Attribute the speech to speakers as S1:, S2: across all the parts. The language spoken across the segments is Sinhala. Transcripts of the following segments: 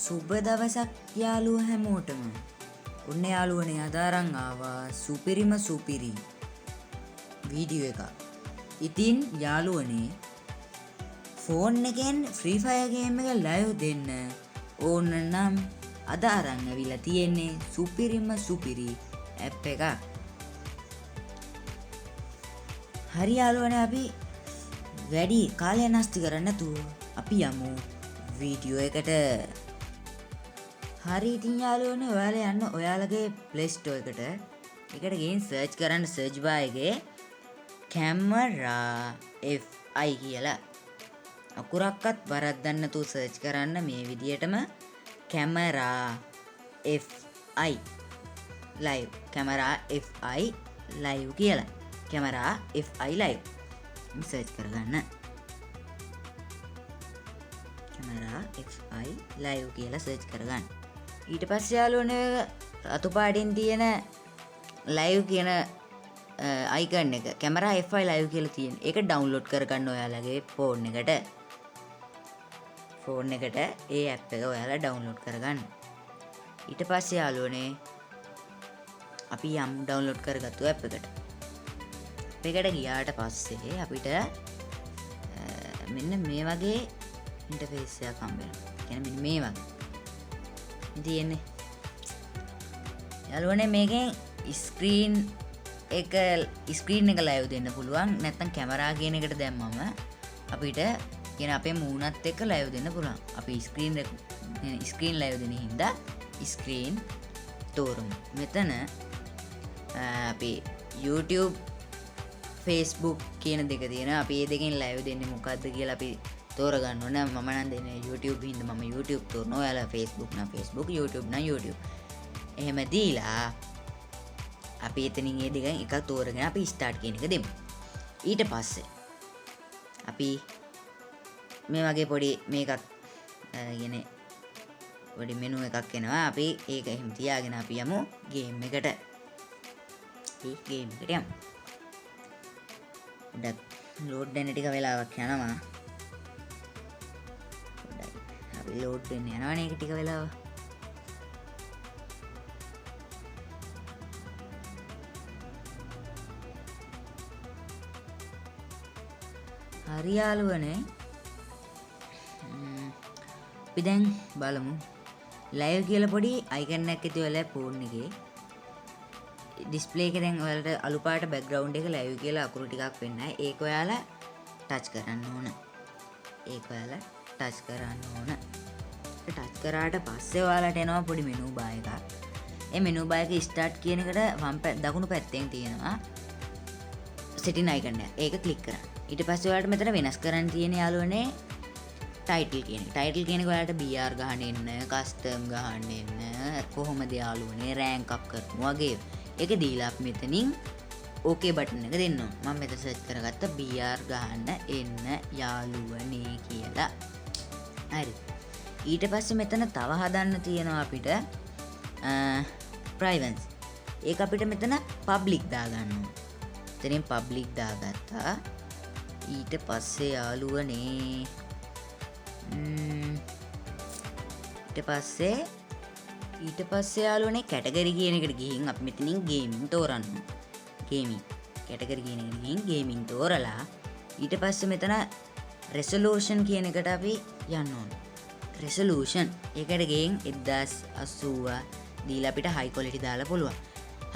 S1: සුබ දවසක් යාළුවෝ හැමෝටම. ඔන්න යාළුවනේ අද අරන් ආවා සුපිරිම සුපිරි වීඩියෝ එකක්. ඉතින් යාළුවනේ ෆෝන් එකෙන් ෆ්‍රී ෆයර් ගේම් එක ලයිව් දෙන්න ඕන නම් අද අරන් ඇවිල්ලා තියෙන්නේ සුපිරිම සුපිරි ඇප් එකක්. හරි යාළුවනේ අපි වැඩි කාලය නාස්ති කරන්නේ නැතුව අපි යමු වීඩියෝ එකට. හරි ඉතින් යාළුවනේ ඔයාලා යන්න ඔයාලගේ Play Store එකට. ඒකට ගිහින් සර්ච් කරන්න සර්ච් බාර් එකේ camera fi කියලා. අකුරක්වත් වරද්දන්න නැතුව සර්ච් කරන්න මේ විදියටම camera fi live camera fi live කියලා. camera fi live සර්ච් කරගන්න. camera fi live කියලා සර්ච් කරගන්න. ඊට පස්සේ යාළුවනේ රතු පාටින් තියෙන live කියන icon එක camera fi live කියලා තියෙන. ඒක download කරගන්න ඔයාලගේ phone එකට. phone එකට ඒ app එක ඔයාලා download කරගන්න. ඊට පස්සේ යාළුවනේ අපි යම් download කරගත්තු app එකට. app එකට ගියාට පස්සේ අපිට මෙන්න මේ වගේ interface එකක් හම්බ වෙනවා. කියන්නේ මෙන්න මේ වගේ තියෙන්නේ. යාළුවනේ මේකෙන් ස්ක්‍රීන් එක ලයිව් දෙන්න පුළුවන්. නැත්නම් කැමරා කියන එකට දැම්මම අපිට කියන අපේ මූණත් එක්ක ලයිව් දෙන්න පුළුවන්. අපි ස්ක්‍රීන් ලයිව් දෙන හින්දා ස්ක්‍රීන් තෝරමු. මෙතන අපි YouTube Facebook කියන දෙක තියෙනවා. අපි මේ දෙකෙන් ලයිව් දෙන්නේ මොකද්ද කියලා අපි තෝරගන්න ඕන. මම නම් දෙන්නේ YouTube හින්දා මම YouTube තෝරනවා. ඔයාලා Facebook නම් Facebook, YouTube නම් YouTube. එහෙම දීලා අපි එතනින් මේ දෙකෙන් එකක් තෝරගෙන අපි start කියන එක දෙමු. ඊට පස්සේ අපි මේ වගේ පොඩි මේකක් කියන්නේ පොඩි මෙනු එකක් එනවා. අපි ඒක එහෙම තියාගෙන අපි යමු ගේම් එකට. අපි ගේම් එකට යමු. උඩ ලෝඩ් වෙන ටික වෙලාවක් යනවා. අපි ලෝඩ් වෙන්න යනවනේ ඒක ටික වෙලාවක්. හරි යාළුවනේ අපි දැන් බලමු ලයිව් කියලා පොඩි අයිකන් එකක් ඇති වෙලා ෆෝන් එකේ ඩිස්ප්ලේ එකේ දැන් ඔයාලට අලු පාට බෑග්ග්‍රවුන්ඩ් එක ලයිව් කියලා අකුරු ටිකක් වෙන්නයි. ඒක ඔයාලා ටච් කරන්න ඕන. ටච් කරාට පස්සේ ඔයාලට එනවා පොඩි මෙනු බාර් එකක්. ඒ මෙනු බාර් එකේ ස්ටාර්ට් කියන එකට දකුණු පැත්තෙන් තියෙනවා setting icon එක. ඒක ක්ලික් කරන්න. ඊට පස්සේ ඔයාලට මෙතන වෙනස් කරන්න තියෙන යාළුවනේ ටයිටල් කියන එක. ටයිටල් කියන එක ඔයාලට BR ගහන්න එන්න, කස්ටම් ගහන්න එන්න, කොහොමද යාළුවනේ රෑන්ක් අප් කරමු වගේ. ඒක දීලා අපි මෙතනින් ඕකේ බටන් එක දෙන්න ඕන. මම මෙතන සර්ච් කරගත්ත BR ගහන්න එන්න යාළුවනේ කියලා. හරි. ඊට පස්සේ මෙතන තව හදන්න තියෙනවා අපිට privacy. ඒක අපිට මෙතන public දාගන්න ඕන. එතනින් public දාගත්තා. ඊට පස්සේ යාළුවනේ ඊට පස්සේ යාළුවනේ කැටගරි කියන එකට ගිහින් අපි මෙතනින් ගේමින් තෝරන්න. ගේමින් කැටගරි කියන එකට ගිහින් ගේමින් තෝරලා ඊට පස්සේ මෙතන resolution කියන එකට අපි යන්න ඕන. resolution ඒකට ගිහින් 1080 දීලා අපිට high quality දාලා පුළුවන්.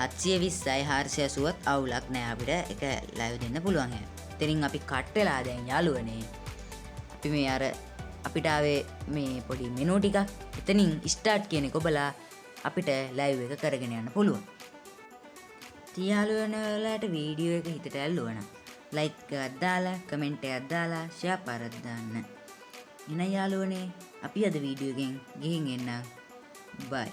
S1: 720යි 480ත් අවුලක් නෑ අපිට ඒක live දෙන්න පුළුවන්. එතනින් අපි කට් වෙලා දැන් යාළුවනේ අපි මේ අර අපිට ආවේ මේ පොඩි මෙනු ටිකක් එතනින් ස්ටාර්ට් කියන එක ඔබලා අපිට ලයිව් එක කරගෙන යන්න පුළුවන්. ඉතින් යාළුවනේ ඔයාලට වීඩියෝ එක හිතට ඇල්ලුවා නම් ලයික් එකක් දාලා කමෙන්ට් එකක් දාලා ෂෙයා පාරක් දාන්න. එහෙනම් යාළුවනේ අපි අද වීඩියෝ එකෙන් ගිහින් එන්න. බයි.